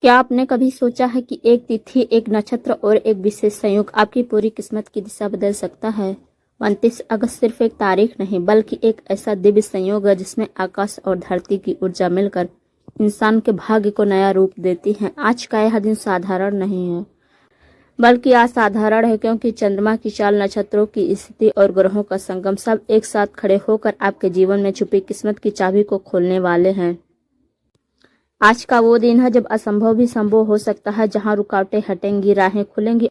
क्या आपने कभी सोचा है कि एक तिथि, एक नक्षत्र और एक विशेष संयोग आपकी पूरी किस्मत की दिशा बदल सकता है। 29 अगस्त सिर्फ एक तारीख नहीं, बल्कि एक ऐसा दिव्य संयोग है जिसमें आकाश और धरती की ऊर्जा मिलकर इंसान के भाग्य को नया रूप देती है। आज का यह दिन साधारण नहीं है, बल्कि असाधारण है, क्योंकि चंद्रमा की चाल, नक्षत्रों की स्थिति और ग्रहों का संगम सब एक साथ खड़े होकर आपके जीवन में छुपी किस्मत की चाबी को खोलने वाले हैं। आज का वो दिन है जब असंभव भी संभव हो सकता है, जहां रुकावटें हटेंगी, राहें खुलेंगी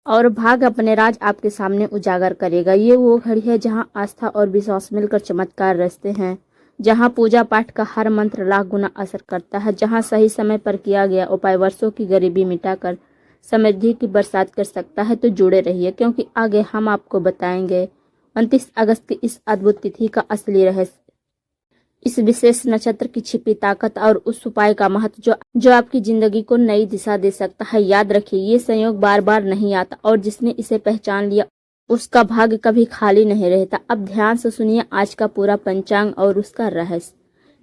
और भाग्य अपने राज आपके सामने उजागर करेगा। ये वो घड़ी है जहां आस्था और विश्वास मिलकर चमत्कार रचते हैं, जहां पूजा पाठ का हर मंत्र लाख गुना असर करता है, जहां सही समय पर किया गया उपाय वर्षों की गरीबी मिटाकर समृद्धि की बरसात कर सकता है। तो जुड़े रहिए, क्योंकि आगे हम आपको बताएंगे 29 अगस्त की इस अद्भुत तिथि का असली रहस्य, इस विशेष नक्षत्र की छिपी ताकत और उस उपाय का महत्व जो आपकी जिंदगी को नई दिशा दे सकता है। याद रखिए, ये संयोग बार बार नहीं आता और जिसने इसे पहचान लिया उसका भाग्य कभी खाली नहीं रहता। अब ध्यान से सुनिए आज का पूरा पंचांग और उसका रहस्य।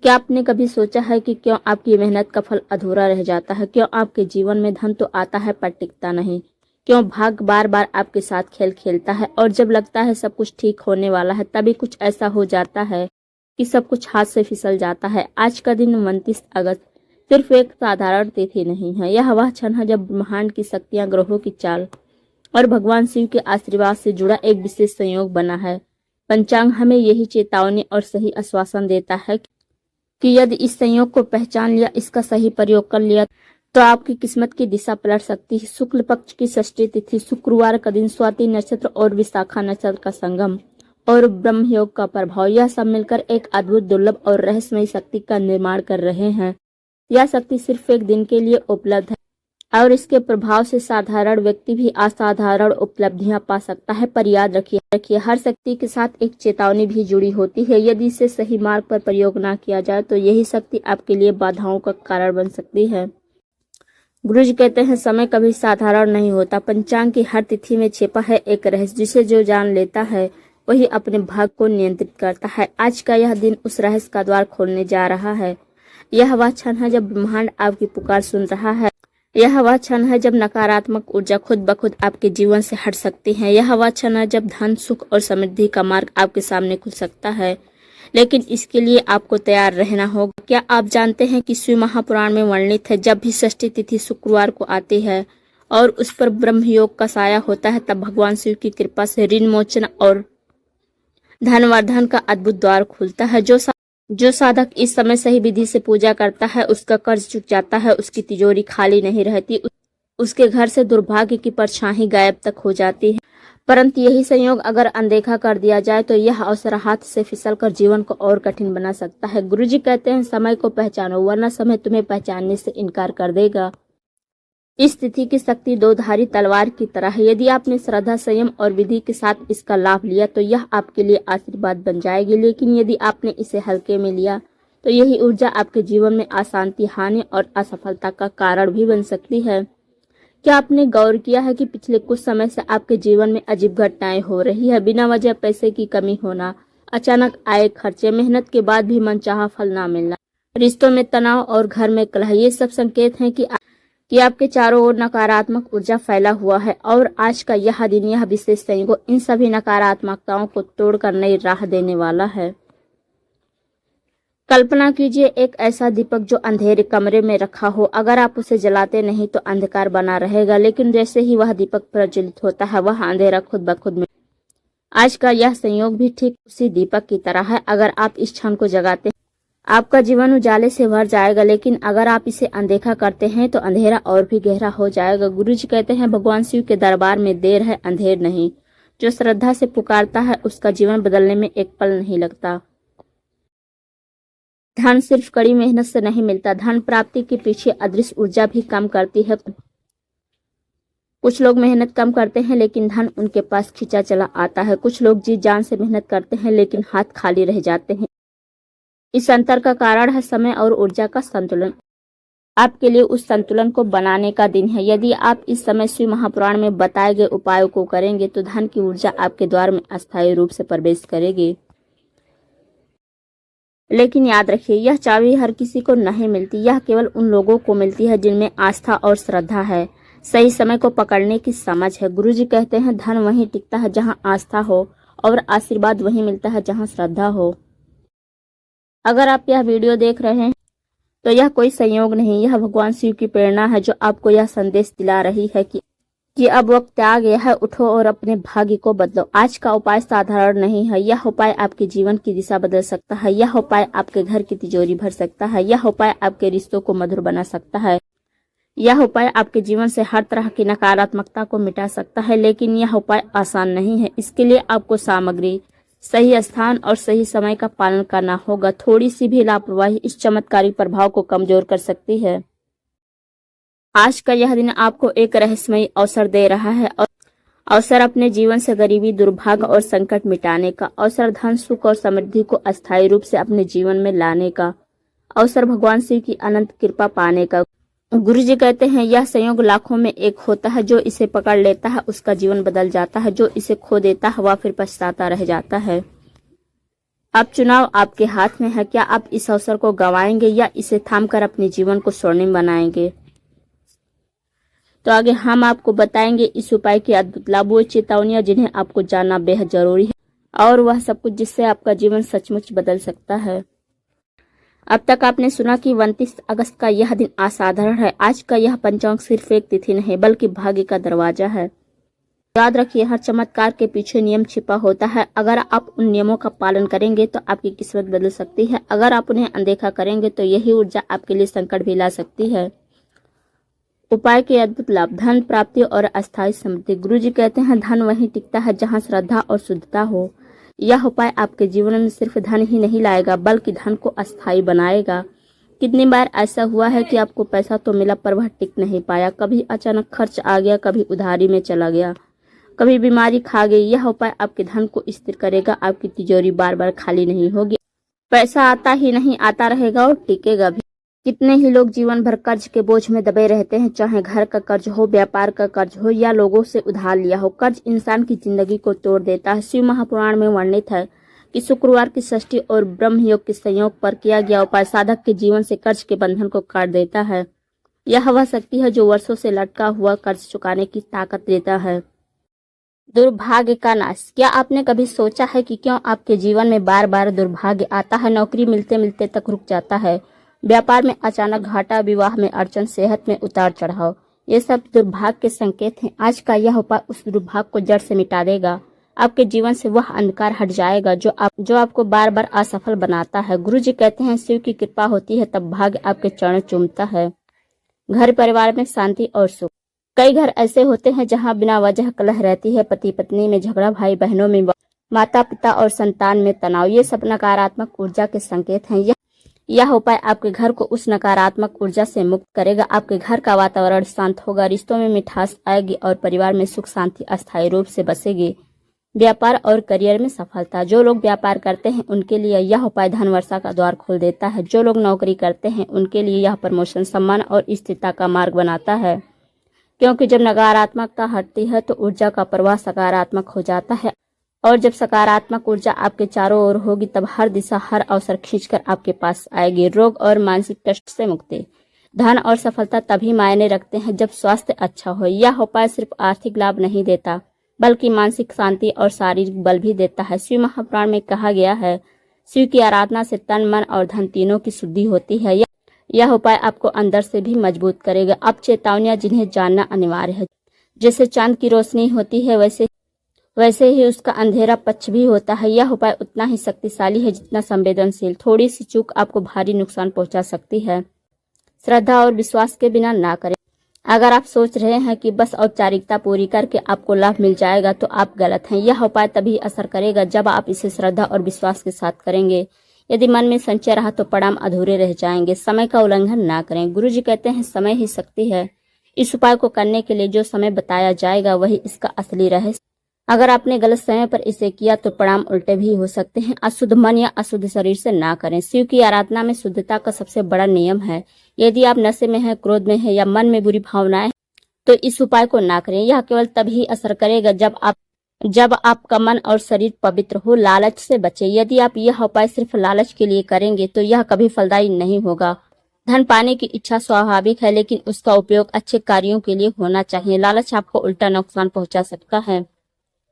क्या आपने कभी सोचा है कि क्यों आपकी मेहनत का फल अधूरा रह जाता है? क्यों आपके जीवन में धन तो आता है पर टिकता नहीं? क्यों भाग्य बार बार आपके साथ खेल खेलता है और जब लगता है सब कुछ ठीक होने वाला है तभी कुछ ऐसा हो जाता है कि सब कुछ हाथ से फिसल जाता है। आज का दिन 29 अगस्त सिर्फ एक साधारण तिथि नहीं है, यह वह क्षण है जब ब्रह्मांड की शक्तियां, ग्रहों की चाल और भगवान शिव के आशीर्वाद से जुड़ा एक विशेष संयोग बना है। पंचांग हमें यही चेतावनी और सही आश्वासन देता है कि यदि इस संयोग को पहचान लिया, इसका सही प्रयोग कर लिया, तो आपकी किस्मत की दिशा पलट सकती है। शुक्ल पक्ष की षष्ठी तिथि, शुक्रवार का दिन, स्वाति नक्षत्र और विशाखा नक्षत्र का संगम और ब्रह्म योग का प्रभाव, यह सब मिलकर एक अद्भुत, दुर्लभ और रहस्यमयी शक्ति का निर्माण कर रहे हैं। यह शक्ति सिर्फ एक दिन के लिए उपलब्ध है और इसके प्रभाव से साधारण व्यक्ति भी असाधारण उपलब्धियां पा सकता है। पर याद रखिए, हर शक्ति के साथ एक चेतावनी भी जुड़ी होती है। यदि इसे सही मार्ग पर प्रयोग ना किया जाए तो यही शक्ति आपके लिए बाधाओं का कारण बन सकती है। गुरुजी कहते हैं, समय कभी साधारण नहीं होता। पंचांग की हर तिथि में छिपा है एक रहस्य, जिसे जो जान लेता है वही अपने भाग्य को नियंत्रित करता है। आज का यह दिन उस रहस्य का द्वार खोलने जा रहा है। यह वह क्षण है जब ब्रह्मांड आपकी पुकार सुन रहा है। यह वह क्षण है जब नकारात्मक ऊर्जा खुद ब खुद आपके जीवन से हट सकती है। यह वह क्षण है जब धन, सुख और समृद्धि का मार्ग आपके सामने खुल सकता है, लेकिन इसके लिए आपको तैयार रहना होगा। क्या आप जानते हैं कि शिव महापुराण में वर्णित है, जब भी षष्ठी तिथि शुक्रवार को आती है और उस पर ब्रह्म योग का साया होता है, तब भगवान शिव की कृपा से ऋण मोचन और धनवर्धन का अद्भुत द्वार खुलता है। जो साधक इस समय सही विधि से पूजा करता है उसका कर्ज चुक जाता है, उसकी तिजोरी खाली नहीं रहती, उसके घर से दुर्भाग्य की परछाई गायब तक हो जाती है। परंतु यही संयोग अगर अनदेखा कर दिया जाए तो यह अवसर हाथ से फिसल कर जीवन को और कठिन बना सकता है। गुरुजी कहते हैं, समय को पहचानो, वरना समय तुम्हें पहचानने से इनकार कर देगा। इस तिथि की शक्ति दो धारी तलवार की तरह है। यदि आपने श्रद्धा, संयम और विधि के साथ इसका लाभ लिया तो यह आपके लिए आशीर्वाद बन जाएगी, लेकिन यदि आपने इसे हल्के में लिया तो यही ऊर्जा आपके जीवन में अशांति, हानि और असफलता का कारण भी बन सकती है। क्या आपने गौर किया है कि पिछले कुछ समय से आपके जीवन में अजीब घटनाएं हो रही है? बिना वजह पैसे की कमी होना, अचानक आए खर्चे, मेहनत के बाद भी मनचाहा फल ना मिलना, रिश्तों में तनाव और घर में कलह, ये सब संकेत हैं कि आपके चारों ओर नकारात्मक ऊर्जा फैला हुआ है। और आज का यह दिन, यह विशेष संयोग इन सभी नकारात्मकताओं को तोड़कर नई राह देने वाला है। कल्पना कीजिए एक ऐसा दीपक जो अंधेरे कमरे में रखा हो। अगर आप उसे जलाते नहीं तो अंधकार बना रहेगा, लेकिन जैसे ही वह दीपक प्रज्वलित होता है वह अंधेरा खुद ब खुद में। आज का यह संयोग भी ठीक उसी दीपक की तरह है। अगर आप इस क्षण को जगाते आपका जीवन उजाले से भर जाएगा, लेकिन अगर आप इसे अनदेखा करते हैं तो अंधेरा और भी गहरा हो जाएगा। गुरुजी कहते हैं, भगवान शिव के दरबार में देर है, अंधेर नहीं। जो श्रद्धा से पुकारता है उसका जीवन बदलने में एक पल नहीं लगता। धन सिर्फ कड़ी मेहनत से नहीं मिलता, धन प्राप्ति के पीछे अदृश्य ऊर्जा भी काम करती है। कुछ लोग मेहनत कम करते हैं लेकिन धन उनके पास खींचा चला आता है। कुछ लोग जी जान से मेहनत करते हैं लेकिन हाथ खाली रह जाते हैं। इस अंतर का कारण है समय और ऊर्जा का संतुलन। आपके लिए उस संतुलन को बनाने का दिन है। यदि आप इस समय शिव महापुराण में बताए गए उपायों को करेंगे तो धन की ऊर्जा आपके द्वार में अस्थायी रूप से प्रवेश करेगी। लेकिन याद रखिए, यह चाबी हर किसी को नहीं मिलती। यह केवल उन लोगों को मिलती है जिनमें आस्था और श्रद्धा है, सही समय को पकड़ने की समझ है। गुरुजी कहते हैं, धन वहीं टिकता है जहां आस्था हो, और आशीर्वाद वहीं मिलता है जहां श्रद्धा हो। अगर आप यह वीडियो देख रहे हैं तो यह कोई संयोग नहीं, यह भगवान शिव की प्रेरणा है जो आपको यह संदेश दिला रही है कि अब वक्त आ गया है, उठो और अपने भाग्य को बदलो। आज का उपाय साधारण नहीं है, यह उपाय आपके जीवन की दिशा बदल सकता है। यह उपाय आपके घर की तिजोरी भर सकता है। यह उपाय आपके रिश्तों को मधुर बना सकता है। यह उपाय आपके जीवन से हर तरह की नकारात्मकता को मिटा सकता है। लेकिन यह उपाय आसान नहीं है। इसके लिए आपको सामग्री, सही स्थान और सही समय का पालन करना होगा। थोड़ी सी भी लापरवाही इस चमत्कारी प्रभाव को कमजोर कर सकती है। आज का यह दिन आपको एक रहस्यमयी अवसर दे रहा है, और अवसर अपने जीवन से गरीबी, दुर्भाग्य और संकट मिटाने का अवसर, धन, सुख और समृद्धि को अस्थायी रूप से अपने जीवन में लाने का अवसर, भगवान शिव की अनंत कृपा पाने का। गुरुजी कहते हैं, यह संयोग लाखों में एक होता है। जो इसे पकड़ लेता है उसका जीवन बदल जाता है। जो इसे खो देता है वह फिर पछताता रह जाता है। अब चुनाव आपके हाथ में है। क्या आप इस अवसर को गंवाएंगे या इसे थामकर अपने जीवन को स्वर्णिम बनाएंगे? तो आगे हम आपको बताएंगे इस उपाय के अद्भुत लाभ, वो चेतावनियां जिन्हें आपको जानना बेहद जरूरी है, और वह सब कुछ जिससे आपका जीवन सचमुच बदल सकता है। अब तक आपने सुना कि 29 अगस्त का यह दिन असाधारण है। आज का यह पंचांग सिर्फ एक तिथि नहीं बल्कि भाग्य का दरवाजा है। याद रखिए, हर चमत्कार के पीछे नियम छिपा होता है। अगर आप उन नियमों का पालन करेंगे तो आपकी किस्मत बदल सकती है। अगर आप उन्हें अनदेखा करेंगे तो यही ऊर्जा आपके लिए संकट भी ला सकती है। उपाय के अद्भुत लाभ, धन प्राप्ति और अस्थायी समृद्धि। गुरुजी कहते हैं, धन वहीं टिकता है जहां श्रद्धा और शुद्धता हो। यह उपाय आपके जीवन में सिर्फ धन ही नहीं लाएगा बल्कि धन को अस्थायी बनाएगा। कितनी बार ऐसा हुआ है कि आपको पैसा तो मिला पर वह टिक नहीं पाया। कभी अचानक खर्च आ गया, कभी उधारी में चला गया, कभी बीमारी खा गई। यह उपाय आपके धन को स्थिर करेगा। आपकी तिजोरी बार बार खाली नहीं होगी। पैसा आता ही नहीं, आता रहेगा और टिकेगा भी। कितने ही लोग जीवन भर कर्ज के बोझ में दबे रहते हैं, चाहे घर का कर्ज हो, व्यापार का कर्ज हो या लोगों से उधार लिया हो। कर्ज इंसान की जिंदगी को तोड़ देता है। शिव महापुराण में वर्णित है कि शुक्रवार की षष्ठी और ब्रह्म योग के संयोग पर किया गया उपाय साधक के जीवन से कर्ज के बंधन को काट देता है। यह वह शक्ति है जो वर्षों से लटका हुआ कर्ज चुकाने की ताकत देता है। दुर्भाग्य का नाश। क्या आपने कभी सोचा है कि क्यों आपके जीवन में बार बार दुर्भाग्य आता है? नौकरी मिलते मिलते तक रुक जाता है, व्यापार में अचानक घाटा, विवाह में अड़चन, सेहत में उतार चढ़ाव, ये सब दुर्भाग्य के संकेत हैं। आज का यह उपाय उस दुर्भाग्य को जड़ से मिटा देगा। आपके जीवन से वह अंधकार हट जाएगा जो आपको बार बार असफल बनाता है। गुरुजी कहते हैं, शिव की कृपा होती है तब भाग्य आपके चरण चूमता है। घर परिवार में शांति और सुख। कई घर ऐसे होते हैं जहां बिना वजह कलह रहती है, पति पत्नी में झगड़ा, भाई बहनों में, माता पिता और संतान में तनाव। ये सब नकारात्मक ऊर्जा के संकेत हैं। यह उपाय आपके घर को उस नकारात्मक ऊर्जा से मुक्त करेगा। आपके घर का वातावरण शांत होगा, रिश्तों में मिठास आएगी और परिवार में सुख शांति अस्थायी रूप से बसेगी। व्यापार और करियर में सफलता। जो लोग व्यापार करते हैं उनके लिए यह उपाय धन वर्षा का द्वार खोल देता है। जो लोग नौकरी करते हैं उनके लिए यह प्रमोशन, सम्मान और स्थिरता का मार्ग बनाता है। क्योंकि जब नकारात्मकता हटती है तो ऊर्जा का प्रवाह सकारात्मक हो जाता है, और जब सकारात्मक ऊर्जा आपके चारों ओर होगी तब हर दिशा, हर अवसर खींचकर आपके पास आएगी। रोग और मानसिक कष्ट से मुक्ति। धन और सफलता तभी मायने रखते हैं जब स्वास्थ्य अच्छा हो। यह उपाय सिर्फ आर्थिक लाभ नहीं देता बल्कि मानसिक शांति और शारीरिक बल भी देता है। शिव महापुराण में कहा गया है, शिव की आराधना से तन, मन और धन तीनों की शुद्धि होती है। यह उपाय आपको अंदर से भी मजबूत करेगा। अब चेतावनियां जिन्हें जानना अनिवार्य है। जैसे चांद की रोशनी होती है वैसे ही उसका अंधेरा पक्ष भी होता है। यह उपाय उतना ही शक्तिशाली है जितना संवेदनशील। थोड़ी सी चूक आपको भारी नुकसान पहुंचा सकती है। श्रद्धा और विश्वास के बिना ना करें। अगर आप सोच रहे हैं कि बस औपचारिकता पूरी करके आपको लाभ मिल जाएगा तो आप गलत हैं। यह उपाय तभी असर करेगा जब आप इसे श्रद्धा और विश्वास के साथ करेंगे। यदि मन में संचय रहा तो परिणाम अधूरे रह जाएंगे। समय का उल्लंघन ना करें। गुरुजी कहते हैं, समय ही शक्ति है। इस उपाय को करने के लिए जो समय बताया जाएगा वही इसका असली रहस्य। अगर आपने गलत समय पर इसे किया तो परिणाम उल्टे भी हो सकते हैं। अशुद्ध मन या अशुद्ध शरीर से ना करें। शिव की आराधना में शुद्धता का सबसे बड़ा नियम है। यदि आप नशे में हैं, क्रोध में हैं या मन में बुरी भावनाएं तो इस उपाय को ना करें। यह केवल तभी असर करेगा जब आप जब आपका मन और शरीर पवित्र हो। लालच से बचे। यदि आप यह उपाय सिर्फ लालच के लिए करेंगे तो यह कभी फलदायी नहीं होगा। धन पाने की इच्छा स्वाभाविक है, लेकिन उसका उपयोग अच्छे कार्यों के लिए होना चाहिए। लालच आपको उल्टा नुकसान पहुंचा सकता है।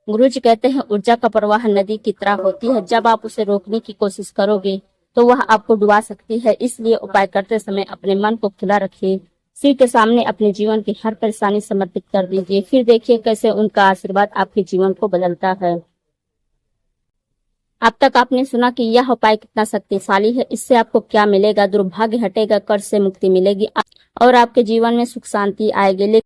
गुरु जी कहते हैं, ऊर्जा का प्रवाह नदी की तरह होती है। जब आप उसे रोकने की कोशिश करोगे तो वह आपको डुबा सकती है। इसलिए उपाय करते समय अपने मन को खुला रखिए। शिव के सामने अपने जीवन की हर परेशानी समर्पित कर दीजिए। फिर देखिए कैसे उनका आशीर्वाद आपके जीवन को बदलता है। अब तक आपने सुना कि यह उपाय कितना शक्तिशाली है। इससे आपको क्या मिलेगा? दुर्भाग्य हटेगा, कर्ज से मुक्ति मिलेगी और आपके जीवन में सुख शांति आएगी।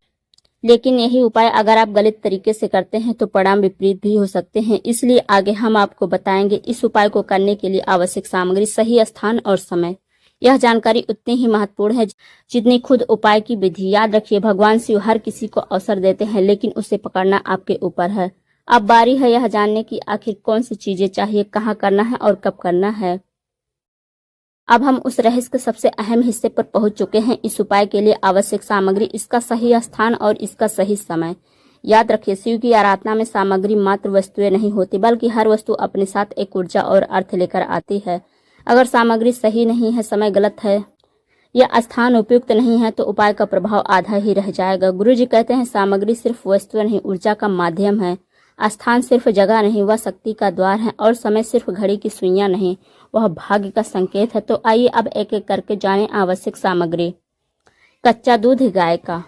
लेकिन यही उपाय अगर आप गलत तरीके से करते हैं तो परिणाम विपरीत भी हो सकते हैं। इसलिए आगे हम आपको बताएंगे इस उपाय को करने के लिए आवश्यक सामग्री, सही स्थान और समय। यह जानकारी उतनी ही महत्वपूर्ण है जितनी खुद उपाय की विधि। याद रखिए, भगवान शिव हर किसी को अवसर देते हैं, लेकिन उसे पकड़ना आपके ऊपर है। अब बारी है यह जानने की आखिर कौन सी चीजें चाहिए, कहाँ करना है और कब करना है। अब हम उस रहस्य के सबसे अहम हिस्से पर पहुंच चुके हैं। इस उपाय के लिए आवश्यक सामग्री, इसका सही स्थान और इसका सही समय। याद रखिए, शिव की आराधना में सामग्री मात्र वस्तुएं नहीं होती, बल्कि हर वस्तु अपने साथ एक ऊर्जा और अर्थ लेकर आती है। अगर सामग्री सही नहीं है, समय गलत है या स्थान उपयुक्त नहीं है तो उपाय का प्रभाव आधा ही रह जाएगा। गुरु जी कहते हैं, सामग्री सिर्फ वस्तु नहीं, ऊर्जा का माध्यम है। स्थान सिर्फ जगह नहीं, वह शक्ति का द्वार है। और समय सिर्फ घड़ी की सुइयां नहीं, वह भाग्य का संकेत है। तो आइए अब एक एक करके जानें आवश्यक सामग्री। कच्चा दूध गाय का।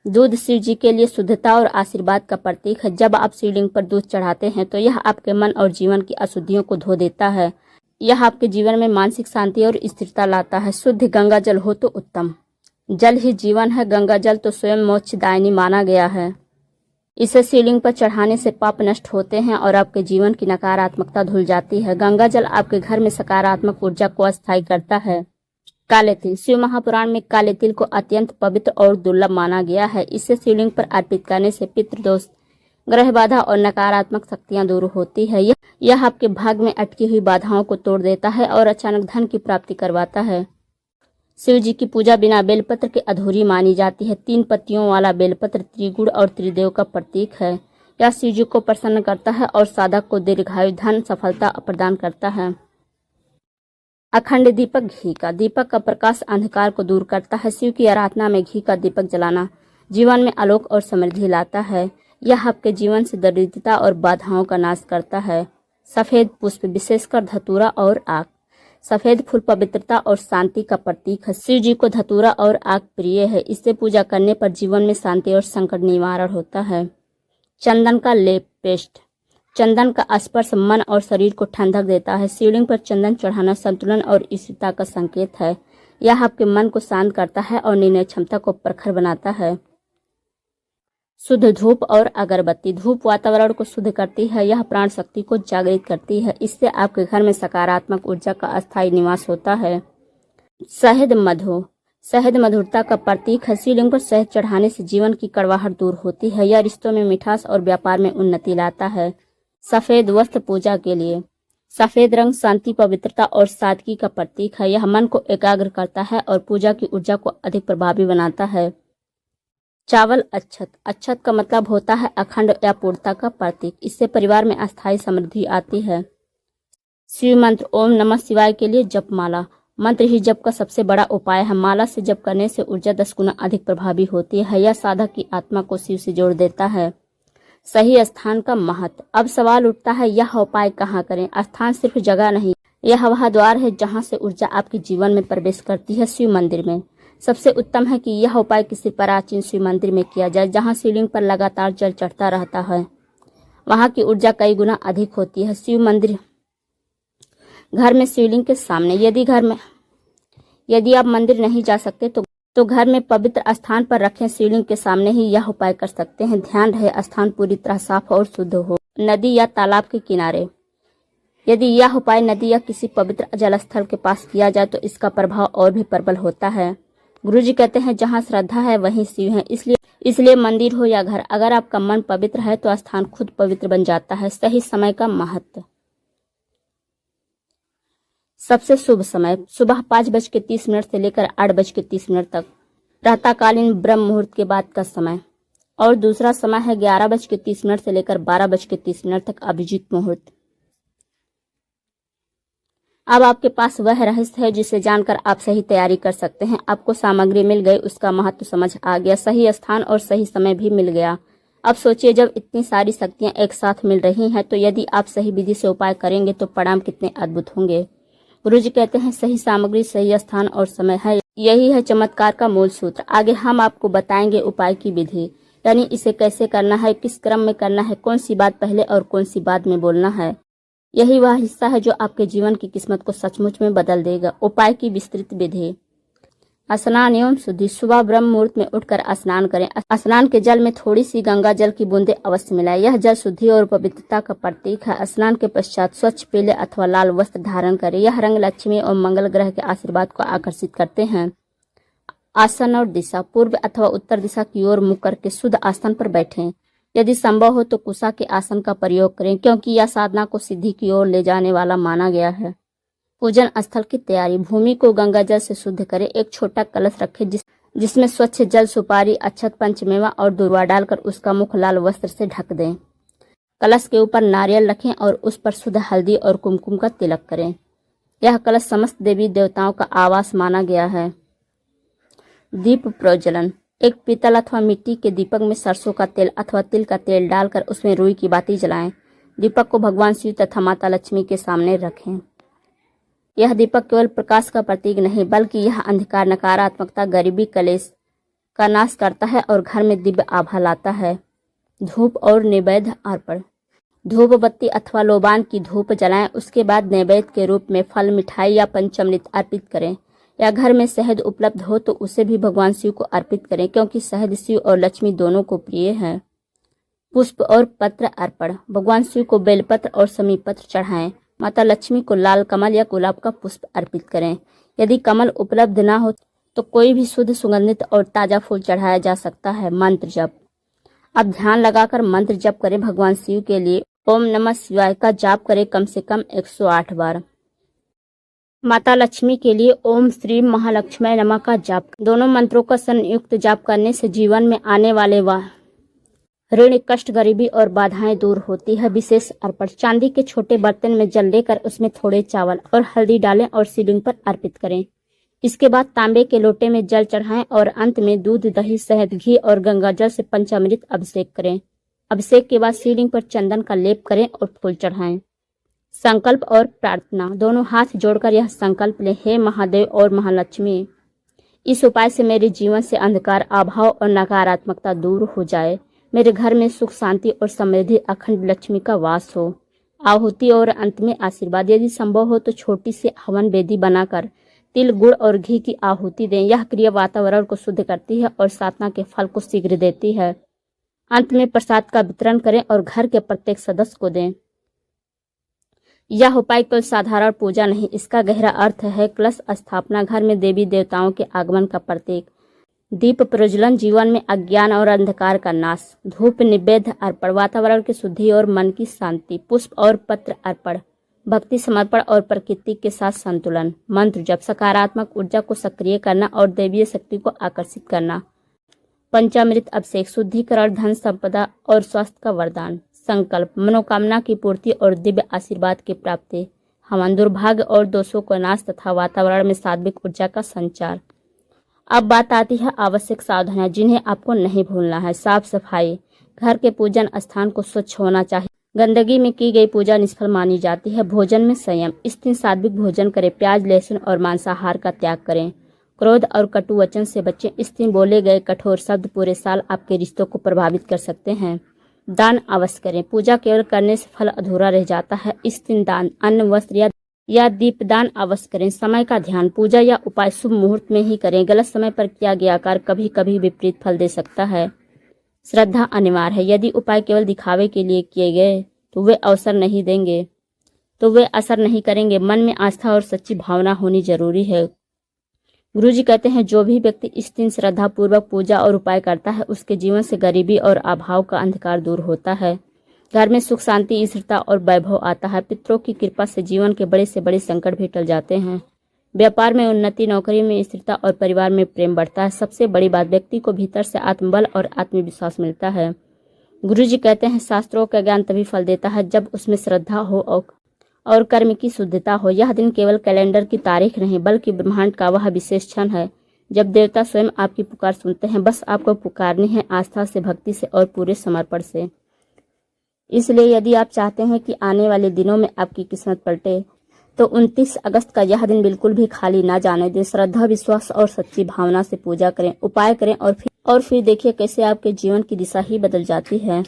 दूध शिव जी के लिए शुद्धता और आशीर्वाद का प्रतीक है। जब आप शिवलिंग पर दूध चढ़ाते हैं तो यह आपके मन और जीवन की अशुद्धियों को धो देता है। यह आपके जीवन में मानसिक शांति और स्थिरता लाता है। शुद्ध गंगा जल हो तो उत्तम। जल ही जीवन है। गंगा जल तो स्वयं मोक्षदायिनी माना गया है। इसे शिवलिंग पर चढ़ाने से पाप नष्ट होते हैं और आपके जीवन की नकारात्मकता धुल जाती है। गंगा जल आपके घर में सकारात्मक ऊर्जा को अस्थायी करता है। काले तिल। शिव महापुराण में काले तिल को अत्यंत पवित्र और दुर्लभ माना गया है। इसे शिवलिंग पर अर्पित करने से पितृदोष, ग्रह बाधा और नकारात्मक शक्तियां दूर होती है। यह आपके भाग्य में अटकी हुई बाधाओं को तोड़ देता है और अचानक धन की प्राप्ति करवाता है। शिव जी की पूजा बिना बेलपत्र के अधूरी मानी जाती है। 3 पत्तियों वाला बेलपत्र त्रिगुण और त्रिदेव का प्रतीक है। यह शिव जी को प्रसन्न करता है और साधक को दीर्घायु, धन, सफलता प्रदान करता है। अखंड दीपक घी का। दीपक का प्रकाश अंधकार को दूर करता है। शिव की आराधना में घी का दीपक जलाना जीवन में आलोक और समृद्धि लाता है। यह आपके जीवन से दरिद्रता और बाधाओं का नाश करता है। सफेद पुष्प, विशेषकर धतूरा और आक। सफेद फूल पवित्रता और शांति का प्रतीक है। शिव जी को धतूरा और आक प्रिय है। इससे पूजा करने पर जीवन में शांति और संकट निवारण होता है। चंदन का लेप, पेस्ट। चंदन का स्पर्श मन और शरीर को ठंडक देता है। शिवलिंग पर चंदन चढ़ाना संतुलन और स्थिरता का संकेत है। यह आपके मन को शांत करता है और निर्णय क्षमता को प्रखर बनाता है। शुद्ध धूप और अगरबत्ती। धूप वातावरण को शुद्ध करती है। यह प्राण शक्ति को जागृत करती है। इससे आपके घर में सकारात्मक ऊर्जा का अस्थायी निवास होता है। शहद मधु। शहद मधुरता का प्रतीक है। शिवलिंग पर शहद चढ़ाने से जीवन की कड़वाहट दूर होती है। यह रिश्तों में मिठास और व्यापार में उन्नति लाता है। सफेद वस्त्र पूजा के लिए। सफेद रंग शांति, पवित्रता और सादगी का प्रतीक है। यह मन को एकाग्र करता है और पूजा की ऊर्जा को अधिक प्रभावी बनाता है। चावल अक्षत। अक्षत का मतलब होता है अखंड या पूर्णता का प्रतीक। इससे परिवार में अस्थायी समृद्धि आती है। शिव मंत्र ओम नमः शिवाय के लिए जप माला। मंत्र ही जप का सबसे बड़ा उपाय है। माला से जप करने से ऊर्जा 10 गुना अधिक प्रभावी होती है। यह साधक की आत्मा को शिव से जोड़ देता है। सही स्थान का महत्व। अब सवाल उठता है, यह उपाय कहाँ करें? स्थान सिर्फ जगह नहीं, यह वह द्वार है जहाँ से ऊर्जा आपके जीवन में प्रवेश करती है। शिव मंदिर में सबसे उत्तम है कि यह उपाय किसी प्राचीन शिव मंदिर में किया जाए, जहाँ शिवलिंग पर लगातार जल चढ़ता रहता है। वहाँ की ऊर्जा कई गुना अधिक होती है। शिव मंदिर घर में शिवलिंग के सामने। यदि आप मंदिर नहीं जा सकते तो घर में पवित्र स्थान पर रखें। शिवलिंग के सामने ही यह उपाय कर सकते हैं। ध्यान रहे स्थान पूरी तरह साफ और शुद्ध हो। नदी या तालाब के किनारे। यदि यह उपाय नदी या किसी पवित्र जलस्थल के पास किया जाए तो इसका प्रभाव और भी प्रबल होता है। गुरुजी कहते हैं, जहाँ श्रद्धा है वहीं शिव है। इसलिए मंदिर हो या घर, अगर आपका मन पवित्र है तो स्थान खुद पवित्र बन जाता है। सही समय का महत्व। सबसे शुभ समय सुबह 5:30 से लेकर 8:30 तक, प्रातःकालीन ब्रह्म मुहूर्त के बाद का समय, और दूसरा समय है 11:30 से लेकर 12:30 तक अभिजीत मुहूर्त। अब आपके पास वह रहस्य है जिसे जानकर आप सही तैयारी कर सकते हैं। आपको सामग्री मिल गई, उसका महत्व समझ आ गया, सही स्थान और सही समय भी मिल गया। अब सोचिए, जब इतनी सारी शक्तियां एक साथ मिल रही हैं तो यदि आप सही विधि से उपाय करेंगे तो परिणाम कितने अद्भुत होंगे। गुरुजी कहते हैं सही सामग्री, सही स्थान और समय है, यही है चमत्कार का मूल सूत्र। आगे हम आपको बताएंगे उपाय की विधि, यानी इसे कैसे करना है, किस क्रम में करना है, कौन सी बात पहले और कौन सी बाद में बोलना है। यही वह हिस्सा है जो आपके जीवन की किस्मत को सचमुच में बदल देगा। उपाय की विस्तृत विधि। स्नान एवं शुद्धि। सुबह ब्रह्म मुहूर्त में उठकर स्नान करें। स्नान के जल में थोड़ी सी गंगा जल की बूंदें अवश्य मिलाएं। यह जल शुद्धि और पवित्रता का प्रतीक है। स्नान के पश्चात स्वच्छ पीले अथवा लाल वस्त्र धारण करें। यह रंग लक्ष्मी और मंगल ग्रह के आशीर्वाद को आकर्षित करते हैं। आसन और दिशा। पूर्व अथवा उत्तर दिशा की ओर मुख करके शुद्ध आसन पर बैठें। यदि संभव हो तो कुशा के आसन का प्रयोग करें, क्योंकि यह साधना को सिद्धि की ओर ले जाने वाला माना गया है। पूजन स्थल की तैयारी। भूमि को गंगा जल से शुद्ध करें। एक छोटा कलश रखें जिसमें स्वच्छ जल, सुपारी, अक्षत, पंचमेवा और दूर्वा डालकर उसका मुख लाल वस्त्र से ढक दें। कलश के ऊपर नारियल रखें और उस पर शुद्ध हल्दी और कुमकुम का तिलक करें। यह कलश समस्त देवी देवताओं का आवास माना गया है। दीप प्रज्वलन। एक पीतल अथवा मिट्टी के दीपक में सरसों का तेल अथवा तिल का तेल डालकर उसमें रुई की बाती जलाएं। दीपक को भगवान शिव तथा माता लक्ष्मी के सामने रखें। यह दीपक केवल प्रकाश का प्रतीक नहीं, बल्कि यह अंधकार, नकारात्मकता, गरीबी, कलेश का नाश करता है और घर में दिव्य आभा लाता है। धूप और नैवेद्य अर्पण। धूप बत्ती अथवा लोबान की धूप जलाएं। उसके बाद नैवेद्य के रूप में फल, मिठाई या पंचामृत अर्पित करें। या घर में शहद उपलब्ध हो तो उसे भी भगवान शिव को अर्पित करें, क्योंकि शहद शिव और लक्ष्मी दोनों को प्रिय है। पुष्प और पत्र अर्पण। भगवान शिव को बेलपत्र और समी पत्र चढ़ाएं। माता लक्ष्मी को लाल कमल या गुलाब का पुष्प अर्पित करें। यदि कमल उपलब्ध ना हो तो कोई भी शुद्ध, सुगंधित और ताजा फूल चढ़ाया जा सकता है। मंत्र जप। अब ध्यान लगाकर मंत्र जप करें। भगवान शिव के लिए ओम नमः शिवाय का जाप करें कम से कम 108 बार। माता लक्ष्मी के लिए ओम श्री महालक्ष्मी नमः का जाप। दोनों मंत्रों का संयुक्त जाप करने से जीवन में आने वाले ऋण, कष्ट, गरीबी और बाधाएं दूर होती है। विशेष अर्पण। चांदी के छोटे बर्तन में जल लेकर उसमें थोड़े चावल और हल्दी डालें और शिवलिंग पर अर्पित करें। इसके बाद तांबे के लोटे में जल चढ़ाएं और अंत में दूध, दही, शहद, घी और गंगा जल से पंचामृत अभिषेक करें। अभिषेक के बाद शिवलिंग पर चंदन का लेप करें और फूल चढ़ाएं। संकल्प और प्रार्थना। दोनों हाथ जोड़कर यह संकल्प लें, हे महादेव और महालक्ष्मी, इस उपाय से मेरे जीवन से अंधकार, अभाव और नकारात्मकता दूर हो जाए। मेरे घर में सुख, शांति और समृद्धि, अखंड लक्ष्मी का वास हो। आहुति और अंत में आशीर्वाद। यदि संभव हो तो छोटी सी हवन वेदी बनाकर तिल, गुड़ और घी की आहुति दें। यह क्रिया वातावरण को शुद्ध करती है और साधना के फल को शीघ्र देती है। अंत में प्रसाद का वितरण करें और घर के प्रत्येक सदस्य को दें। यह उपाय केवल साधारण पूजा नहीं, इसका गहरा अर्थ है कलश स्थापना, घर में देवी देवताओं के आगमन का प्रतीक। दीप प्रज्वलन, जीवन में अज्ञान और अंधकार का नाश। धूप निवेद्य अर्पण, वातावरण की शुद्धि और मन की शांति। पुष्प और पत्र अर्पण, भक्ति, समर्पण और प्रकृति के साथ संतुलन। मंत्र जप, सकारात्मक ऊर्जा को सक्रिय करना और दैवीय शक्ति को आकर्षित करना। पंचामृत अभिषेक, शुद्धिकरण, धन संपदा और स्वास्थ्य का वरदान। संकल्प, मनोकामना की पूर्ति और दिव्य आशीर्वाद की प्राप्ति। हवन, दुर्भाग्य और दोषों को नाश तथा वातावरण में सात्विक ऊर्जा का संचार। अब बात आती है आवश्यक सावधानियां जिन्हें आपको नहीं भूलना है। साफ सफाई। घर के पूजन स्थान को स्वच्छ होना चाहिए। गंदगी में की गई पूजा निष्फल मानी जाती है। भोजन में संयम, इस दिन सात्विक भोजन करें। प्याज, लहसुन और मांसाहार का त्याग करें। क्रोध और कटु वचन से बचें। इस दिन बोले गए कठोर शब्द पूरे साल आपके रिश्तों को प्रभावित कर सकते हैं। दान अवश्य करें। पूजा केवल करने से फल अधूरा रह जाता है। इस दिन दान, अन्न, वस्त्र या दीपदान अवश्य करें। समय का ध्यान, पूजा या उपाय शुभ मुहूर्त में ही करें। गलत समय पर किया गया कार्य कभी कभी विपरीत फल दे सकता है। श्रद्धा अनिवार्य है। यदि उपाय केवल दिखावे के लिए किए गए तो वे असर नहीं करेंगे। मन में आस्था और सच्ची भावना होनी जरूरी है। गुरुजी कहते हैं जो भी व्यक्ति इस दिन श्रद्धा पूर्वक पूजा और उपाय करता है उसके जीवन से गरीबी और अभाव का अंधकार दूर होता है। घर में सुख, शांति, स्थिरता और वैभव आता है। पितरों की कृपा से जीवन के बड़े से बड़े संकट भी टल जाते हैं। व्यापार में उन्नति, नौकरी में स्थिरता और परिवार में प्रेम बढ़ता है। सबसे बड़ी बात, व्यक्ति को भीतर से आत्मबल और आत्मविश्वास मिलता है। गुरुजी कहते हैं, शास्त्रों का ज्ञान तभी फल देता है जब उसमें श्रद्धा हो और कर्म की शुद्धता हो। यह दिन केवल कैलेंडर की तारीख नहीं, बल्कि ब्रह्मांड का वह विशेष क्षण है जब देवता स्वयं आपकी पुकार सुनते हैं। बस आपको पुकारनी है आस्था से, भक्ति से और पूरे समर्पण से। इसलिए यदि आप चाहते हैं कि आने वाले दिनों में आपकी किस्मत पलटे, तो 29 अगस्त का यह दिन बिल्कुल भी खाली ना जाने दें। श्रद्धा, विश्वास और सच्ची भावना से पूजा करें, उपाय करें और फिर देखिए कैसे आपके जीवन की दिशा ही बदल जाती है।